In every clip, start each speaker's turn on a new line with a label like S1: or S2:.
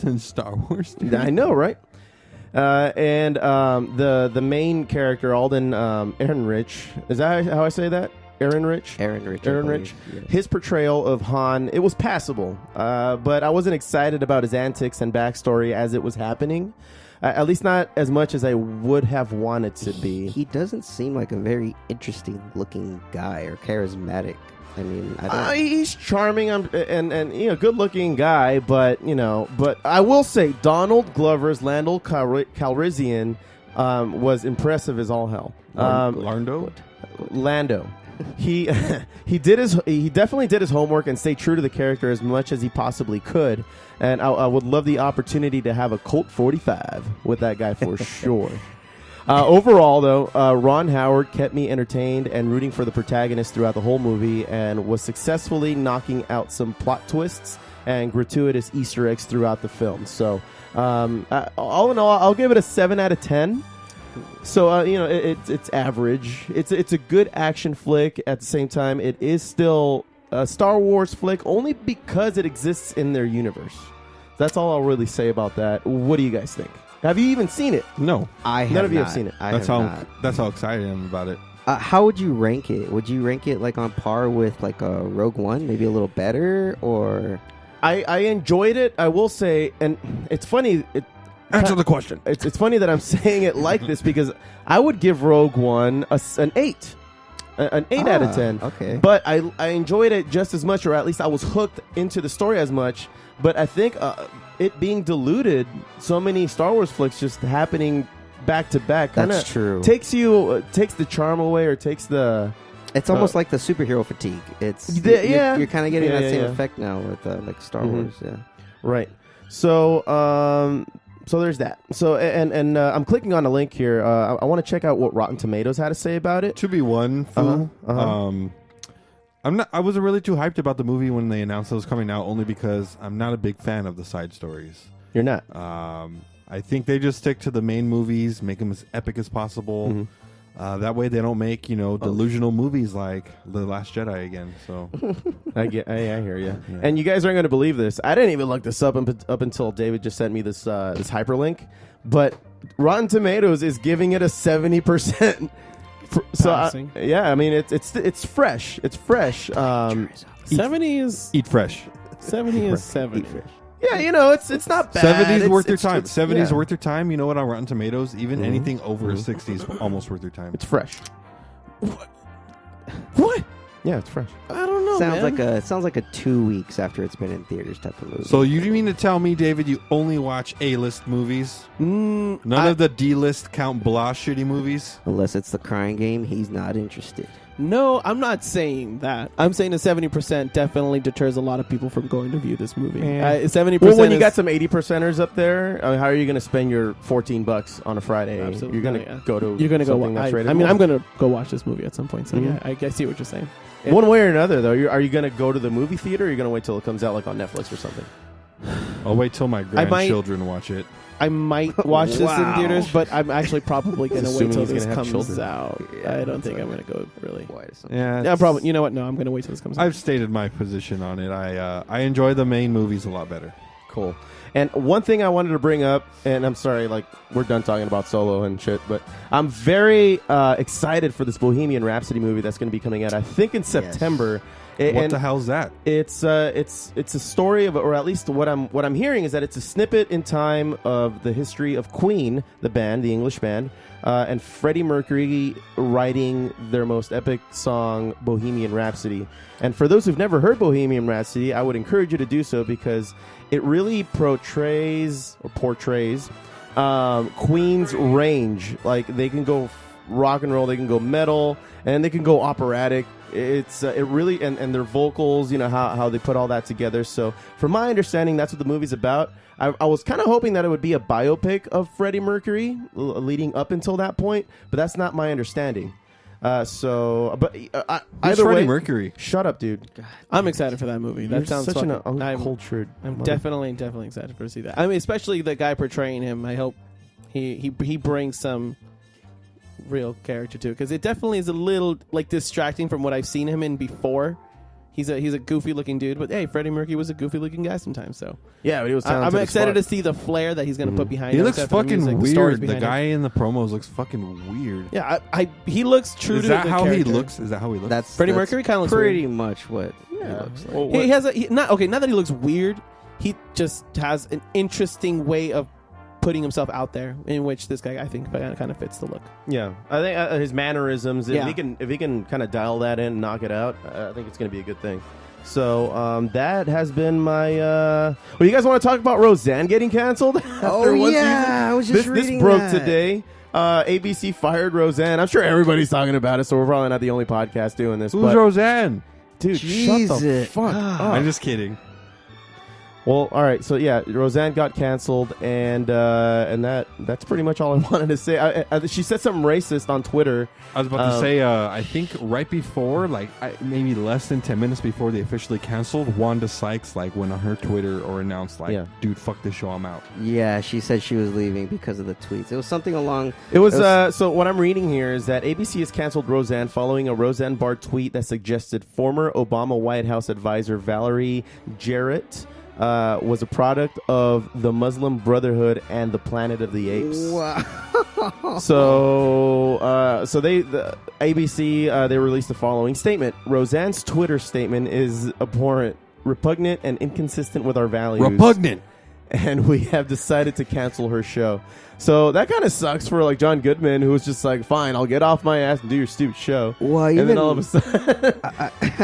S1: in Star Wars. Dude.
S2: I know, right? And the main character, Alden Ehrenreich, is that how I say that? Ehrenreich?
S3: Ehrenreich. Yeah.
S2: His portrayal of Han, it was passable, but I wasn't excited about his antics and backstory as it was happening. At least not as much as I would have wanted to be.
S3: He doesn't seem like a very interesting looking guy or charismatic. I mean, I don't...
S2: he's charming and good looking guy, but I will say Donald Glover's Lando Calrissian was impressive as all hell.
S1: Lando.
S2: He definitely did his homework and stayed true to the character as much as he possibly could. And I would love the opportunity to have a Colt 45 with that guy for sure. Overall, though, Ron Howard kept me entertained and rooting for the protagonist throughout the whole movie and was successfully knocking out some plot twists and gratuitous Easter eggs throughout the film. So, all in all, I'll give it a 7 out of 10. So, it's average. It's a good action flick. At the same time, it is still a Star Wars flick only because it exists in their universe. That's all I'll really say about that. What do you guys think? Have you even seen it?
S1: No,
S2: none of you have seen it.
S1: That's how excited I am about it.
S3: How would you rank it? Would you rank it like on par with like a Rogue One, maybe a little better, or?
S2: I enjoyed it. I will say, and it's funny.
S1: Answer the question.
S2: It's funny that I'm saying it like this because I would give Rogue One an 8. An 8 out of 10.
S3: Okay.
S2: But I enjoyed it just as much, or at least I was hooked into the story as much. But I think it being diluted, so many Star Wars flicks just happening back to back,
S3: that's true.
S2: Takes the charm away, or takes the.
S3: It's almost like the superhero fatigue. You're kind of getting that same effect now with like Star Wars. Yeah.
S2: Right. So So there's that. So and I'm clicking on a link here. I want to check out what Rotten Tomatoes had to say about it.
S1: To be one, Foo, I wasn't really too hyped about the movie when they announced it was coming out, only because I'm not a big fan of the side stories.
S2: You're not.
S1: I think they just stick to the main movies, make them as epic as possible. Mm-hmm. That way they don't make, delusional movies like The Last Jedi again. So
S2: I hear you. Yeah. And you guys aren't going to believe this. I didn't even look this up until David just sent me this hyperlink. But Rotten Tomatoes is giving it a 70%. So I mean it's fresh. It's fresh.
S4: 70 is
S1: eat fresh.
S4: 70 is 70.
S2: Yeah, it's not bad.
S1: 70's worth your time. 70's worth your time. You know what? On Rotten Tomatoes, even anything over 60 is almost worth your time.
S2: It's fresh.
S4: What?
S2: Yeah, it's fresh.
S4: I don't know.
S3: Sounds like a 2 weeks after it's been in theaters type of movie.
S1: So you mean to tell me, David, you only watch A-list movies? None of the D-list Count Blah shitty movies?
S3: Unless it's The Crying Game, he's not interested.
S4: No, I'm not saying that. I'm saying the 70% definitely deters a lot of people from going to view this movie. 70%.
S2: Well, when you got some 80%ers up there, how are you going to spend your $14 on a Friday?
S4: Absolutely.
S2: You're going to go to.
S4: You're going to go.
S2: That's
S4: I'm going to go watch this movie at some point. So yeah, I see what you're saying.
S2: One way or another, though, are you going to go to the movie theater, or are you going to wait till it comes out like on Netflix or something?
S1: I'll wait till my grandchildren watch it.
S4: I might watch this in theaters, but I'm actually probably going to wait till this comes out.
S3: Yeah,
S4: I don't think I'm going to go really.
S1: Yeah,
S4: probably. You know what? No, I'm going to wait till this comes out.
S1: I've stated my position on it. I enjoy the main movies a lot better.
S2: Cool. And one thing I wanted to bring up, and I'm sorry, we're done talking about Solo and shit, but I'm very excited for this Bohemian Rhapsody movie that's going to be coming out, I think, in September.
S1: Yes. What the hell's that?
S2: It's a story of, or at least what I'm hearing is that it's a snippet in time of the history of Queen, the band, the English band, and Freddie Mercury writing their most epic song, Bohemian Rhapsody. And for those who've never heard Bohemian Rhapsody, I would encourage you to do so because it really portrays Queen's range. Like, they can go rock and roll, they can go metal, and they can go operatic. It really and their vocals, how they put all that together. So from my understanding, that's what the movie's about. I was kind of hoping that it would be a biopic of Freddie Mercury leading up until that point, but that's not my understanding. Either
S1: Freddie
S2: way,
S1: Mercury.
S2: Shut up, dude. God,
S4: I'm excited for that movie. That sounds
S2: such
S4: fucking,
S2: an uncultured.
S4: I'm definitely excited to see that. I mean, especially the guy portraying him. I hope he brings some real character to it, because it definitely is a little distracting from what I've seen him in before. He's a goofy looking dude, but hey, Freddie Mercury was a goofy looking guy sometimes. So
S2: Yeah, but he was.
S4: I'm excited to see the flair that he's going to put behind.
S1: He
S4: it,
S1: looks
S4: except for the
S1: fucking
S4: music, stories
S1: weird. The
S4: behind
S1: guy
S4: it.
S1: in the promos looks fucking weird.
S4: Yeah, he looks true
S1: Is
S4: to
S1: that
S4: the
S1: how
S4: character.
S1: he looks? Is that how he looks?
S3: That's
S4: Freddie Mercury kind of looks
S3: pretty
S4: weird.
S3: much what he looks like.
S2: Well,
S4: He has not that he looks weird. He just has an interesting way of putting himself out there, in which this guy I think kind of fits the look.
S2: Yeah, I think his mannerisms.
S4: Yeah.
S2: If he can kind of dial that in, and knock it out, I think it's going to be a good thing. So that has been my. Well, you guys want to talk about Roseanne getting canceled? after one season?
S3: I was just
S2: This
S3: reading
S2: broke
S3: that.
S2: today. ABC fired Roseanne. I'm sure everybody's talking about it, so we're probably not the only podcast doing this.
S1: Who's
S2: but,
S1: Roseanne?
S2: dude, shut the
S3: Jesus.
S2: fuck up.
S1: I'm just kidding.
S2: Well, all right. So yeah, Roseanne got canceled, and that's pretty much all I wanted to say. She said something racist on Twitter.
S1: I was about to say, I think right before, like maybe less than 10 minutes before they officially canceled, Wanda Sykes like went on her Twitter or announced like,
S2: Yeah.
S1: dude, fuck this show, I'm out.
S3: Yeah, she said she was leaving because of the tweets. It was something along.
S2: It was so what I'm reading here is that ABC has canceled Roseanne following a Roseanne Barr tweet that suggested former Obama White House advisor Valerie Jarrett was a product of the Muslim Brotherhood and the Planet of the Apes.
S3: Wow.
S2: So the ABC they released the following statement: Roseanne's Twitter statement is abhorrent, repugnant, and inconsistent with our values.
S1: Repugnant.
S2: And we have decided to cancel her show. So that kind of sucks for like John Goodman, who was just like, "Fine, I'll get off my ass and do your stupid show."
S3: Well,
S2: and then
S3: even-
S2: all of a sudden,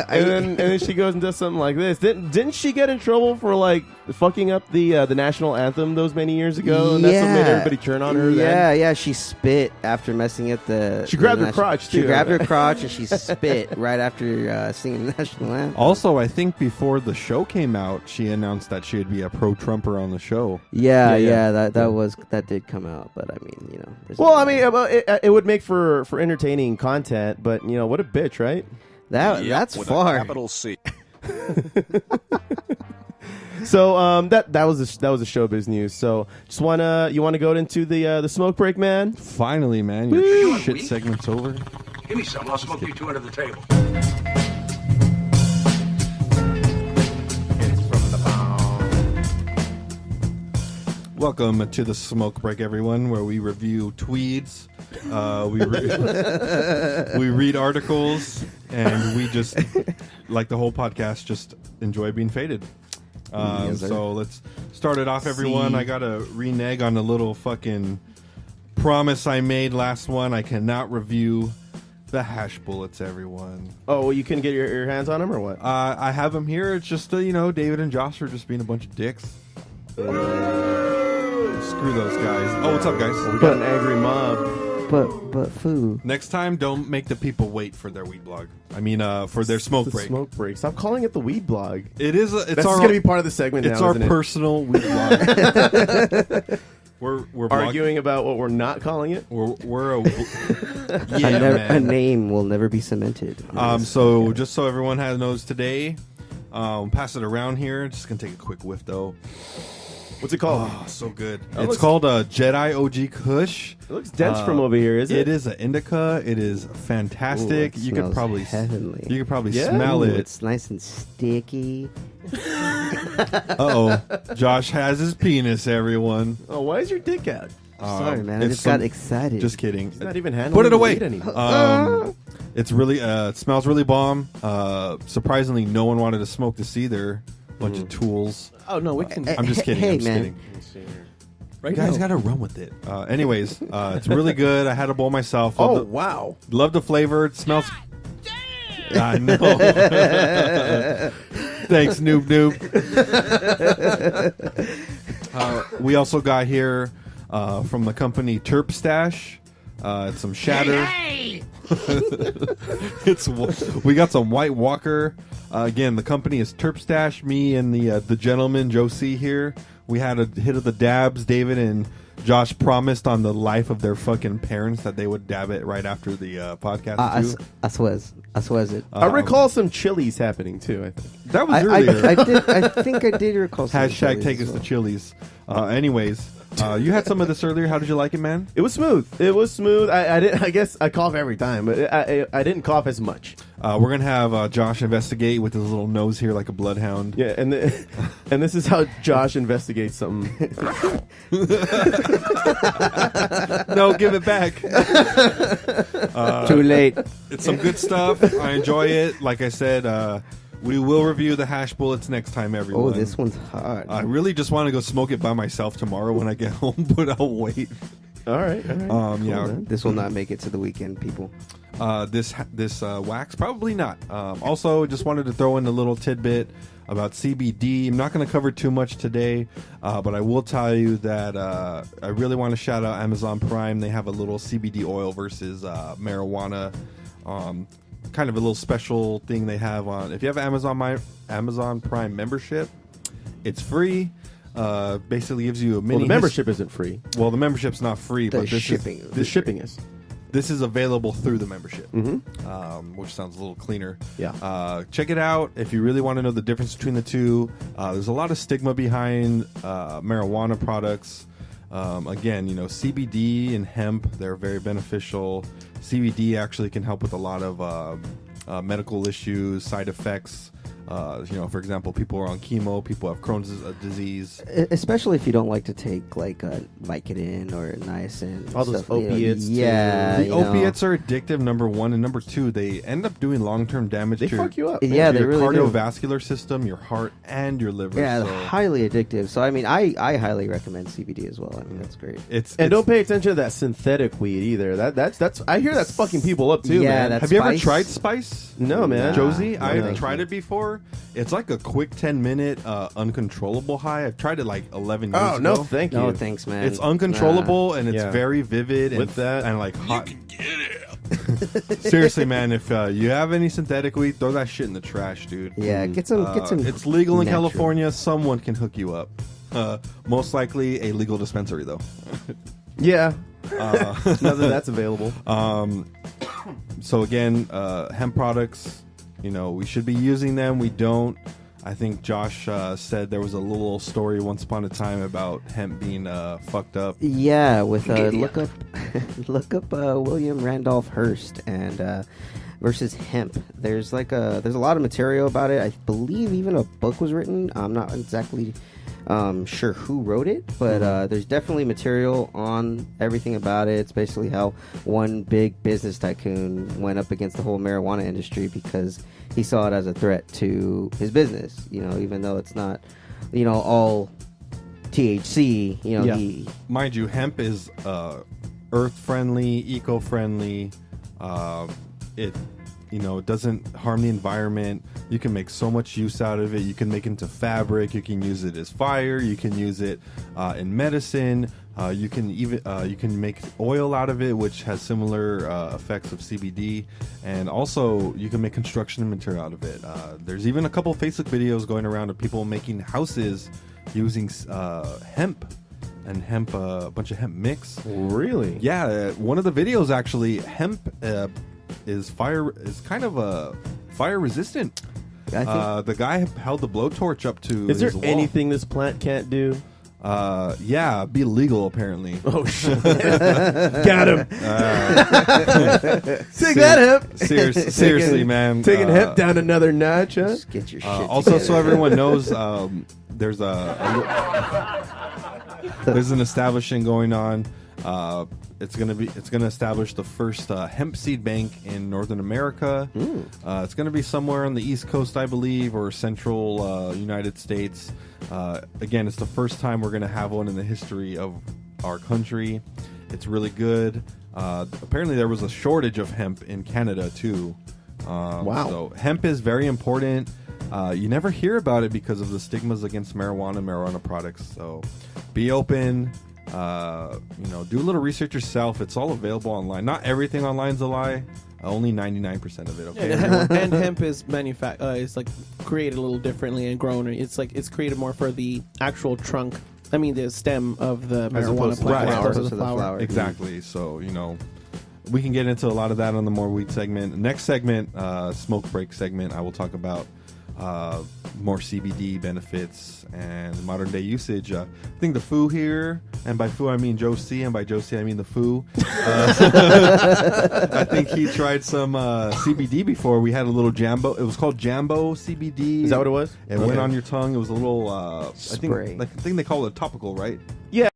S2: and then she goes and does something like this. Didn't she get in trouble for like fucking up the national anthem those many years ago? And that's what made everybody turn on her.
S3: Yeah, she spit after messing up the.
S2: She grabbed
S3: the
S2: her crotch,
S3: She
S2: too.
S3: grabbed her crotch and she spit right after singing the national anthem.
S1: Also, I think before the show came out, she announced that she'd be a pro-Trumper on the show.
S3: Yeah, that did come out, but I mean, you know. there's
S2: Well,
S3: a-
S2: I mean, it would make for entertaining content, but you know what a bitch, right?
S3: that's
S5: with
S3: far.
S5: A capital C.
S2: So that was a showbiz news. So just you wanna go into the smoke break, man?
S1: Finally, man, your shit segment's over.
S6: Give me some. I'll smoke you two under the table.
S1: Welcome to the smoke break, everyone, where we review tweeds, we read articles, and we just, like the whole podcast, just enjoy being faded.
S3: Yes, sir.
S1: So let's start it off, everyone. I got to renege on a little fucking promise I made last one. I cannot review the hash bullets, everyone.
S2: Oh, well, you couldn't get your hands on them or what?
S1: I have them here. It's just, David and Josh are just being a bunch of dicks. Screw those guys. Oh, what's up, guys?
S2: We got an angry mob.
S3: But Foo.
S1: Next time, don't make the people wait for their weed blog. I mean, for their smoke
S2: The
S1: break.
S2: smoke break. Stop calling it the weed blog.
S1: It is. It's
S2: That's
S1: our.
S2: going to be part of the segment
S1: It's
S2: now,
S1: our
S2: isn't it?
S1: personal weed blog. we're
S2: Arguing about what we're not calling it.
S1: We're a. Yeah,
S3: A
S1: man.
S3: name will never be cemented.
S1: So just so everyone knows today, pass it around here. Just gonna take a quick whiff though.
S2: What's it called?
S1: Oh, so good.
S2: Oh,
S1: It's
S2: looks-
S1: called a Jedi OG Kush.
S2: It looks dense from over here, is it?
S1: It is an indica. It is fantastic.
S3: Ooh, it
S1: you could
S3: smells
S1: probably
S3: heavenly.
S1: You could probably
S2: Yeah?
S1: smell
S3: Ooh,
S1: it.
S3: it's nice and sticky.
S1: Uh-oh. Josh has his penis, everyone.
S2: Oh, why is your dick out?
S3: Sorry, man. I
S1: it's
S3: just got
S1: some-
S3: excited.
S1: Just kidding.
S2: It's not even handling
S1: Put it
S2: the
S1: away.
S2: weed anymore.
S1: It's really, it smells really bomb. Surprisingly, no one wanted to smoke this either. Bunch of tools.
S4: Oh no, we can.
S1: I'm just kidding.
S3: Hey,
S1: I'm just
S3: man.
S1: kidding.
S4: Right
S1: You guys
S4: now.
S1: got to run with it. Anyways, it's really good. I had a bowl myself.
S2: Oh, wow.
S1: Love the flavor. It smells. I know. Thanks, noob. We also got here from the company Terp Stash. It's some Shatter. We got some White Walker. Again, the company is Terp Stash. Me and the gentleman Joe C here. We had a hit of the dabs. David and Josh promised on the life of their fucking parents that they would dab it right after the podcast. too.
S3: I swears it.
S2: I recall some chilies happening, too, I think.
S1: That was
S3: I
S1: earlier.
S3: I think I did recall. some
S1: Hashtag
S3: chilies
S1: take
S3: as
S1: us
S3: well.
S1: to Chili's. Anyways, you had some of this earlier. How did you like it, man?
S2: It was smooth. I guess I cough every time, but I didn't cough as much.
S1: We're gonna have Josh investigate with his little nose here like a bloodhound.
S2: Yeah, and and this is how Josh investigates something.
S1: No, give it back.
S3: Too late.
S1: It's some good stuff. I enjoy it. Like I said, we will review the hash bullets next time, everyone.
S3: Oh, this one's hot.
S1: I really just want to go smoke it by myself tomorrow when I get home, but I'll wait.
S2: All right. Cool,
S1: Yeah.
S2: man.
S3: This will not make it to the weekend, people.
S1: This wax, probably not. Also, just wanted to throw in a little tidbit about CBD. I'm not going to cover too much today, but I will tell you that I really want to shout out Amazon Prime. They have a little CBD oil versus marijuana, kind of a little special thing they have on. If you have Amazon Prime membership, it's free. Basically gives you a mini.
S2: Well, the membership isn't free.
S1: Well, the membership's not free,
S3: The
S1: but this
S3: shipping.
S2: The shipping is.
S1: This is available through the membership,
S2: Mm-hmm.
S1: which sounds a little cleaner.
S2: Yeah.
S1: Check it out if you really want to know the difference between the two. There's a lot of stigma behind marijuana products. Again, CBD and hemp, they're very beneficial. CBD actually can help with a lot of medical issues, side effects. For example, people are on chemo, people have Crohn's disease.
S3: Especially if you don't like to take like Vicodin or niacin.
S2: All those
S3: stuff, you know.
S2: opiates, too.
S3: Yeah.
S1: The opiates are addictive, number one, and number two, they end up doing long-term damage
S2: They
S1: to
S2: fuck you up.
S3: Yeah,
S2: man.
S3: they
S1: your
S3: really do.
S1: cardiovascular system, your heart, and your liver.
S3: Yeah,
S1: so
S3: highly addictive. So I mean, I highly recommend CBD as well. I mean, that's great.
S2: And don't pay attention to that synthetic weed either. That's I hear that's fucking people up too,
S3: Yeah,
S2: man.
S3: that's
S1: Have you ever
S3: Spice?
S1: tried Spice?
S2: No, man.
S1: Josie,
S2: No,
S1: I've
S2: thank
S1: tried it before. It's like a quick 10-minute uncontrollable high. I've tried it like 11 years
S2: Oh
S1: ago.
S2: no, thank you.
S3: No, thanks, man.
S1: It's uncontrollable and it's
S2: Yeah.
S1: very vivid and,
S2: With that-
S1: and like hot. Seriously, man, if you have any synthetic weed, throw that shit in the trash, dude.
S3: Yeah, get some.
S1: It's legal in
S3: natural.
S1: California. Someone can hook you up. Most likely a legal dispensary, though.
S2: Yeah. Nothing that's available.
S1: So again, hemp products, we should be using them. We don't. I think Josh said there was a little story once upon a time about hemp being fucked up.
S3: Yeah, with look up William Randolph Hearst and versus hemp. There's a lot of material about it. I believe even a book was written. I'm not exactly sure who wrote it, but there's definitely material on everything about it. It's basically how one big business tycoon went up against the whole marijuana industry because he saw it as a threat to his business. Even though it's not, all THC.
S2: Yeah.
S1: Mind you, hemp is earth-friendly, eco-friendly. It doesn't harm the environment. You can make so much use out of it. You can make it into fabric. You can use it as fire. You can use it in medicine. You can make oil out of it, which has similar effects of CBD. And also, you can make construction material out of it. There's even a couple Facebook videos going around of people making houses using hemp. And hemp, a bunch of hemp mix.
S2: Really?
S1: Yeah, one of the videos actually, hemp is kind of a fire resistant.
S3: I think
S1: The guy held the blowtorch up to
S2: Is there
S1: his wall.
S2: anything this plant can't do?
S1: Yeah, be legal apparently.
S2: Oh shit! Got him. Take that hemp.
S1: Seriously, man.
S2: Taking hemp down another notch, huh?
S3: just get your shit
S1: Also,
S3: together.
S1: so everyone knows, there's there's an establishment going on. It's gonna establish the first hemp seed bank in Northern America. It's gonna be somewhere on the East Coast, I believe, or Central United States. Again, it's the first time we're gonna have one in the history of our country. It's really good. Apparently, there was a shortage of hemp in Canada too.
S2: Wow.
S1: So hemp is very important. You never hear about it because of the stigmas against marijuana products. So be open. Do a little research yourself. It's all available online. Not everything online is a lie. Only 99% of it. Okay.
S4: And hemp is it's like created a little differently and grown. It's created more for the actual trunk. I mean, the stem of the marijuana
S2: opposed to the
S4: plant,
S2: flower.
S4: as opposed to the flower.
S1: Exactly. So we can get into a lot of that on the More Weed segment. Next segment, smoke break segment, I will talk about more CBD benefits and modern day usage. I think the Foo here And by Foo, I mean Joe C. And by Joe C, I mean the Foo. I think he tried some CBD before. We had a little Jambo. It was called Jambo CBD.
S2: Is that what it was?
S1: It went on your tongue. It was a little,
S3: Spray.
S1: I think they call it topical, right?
S2: Yeah.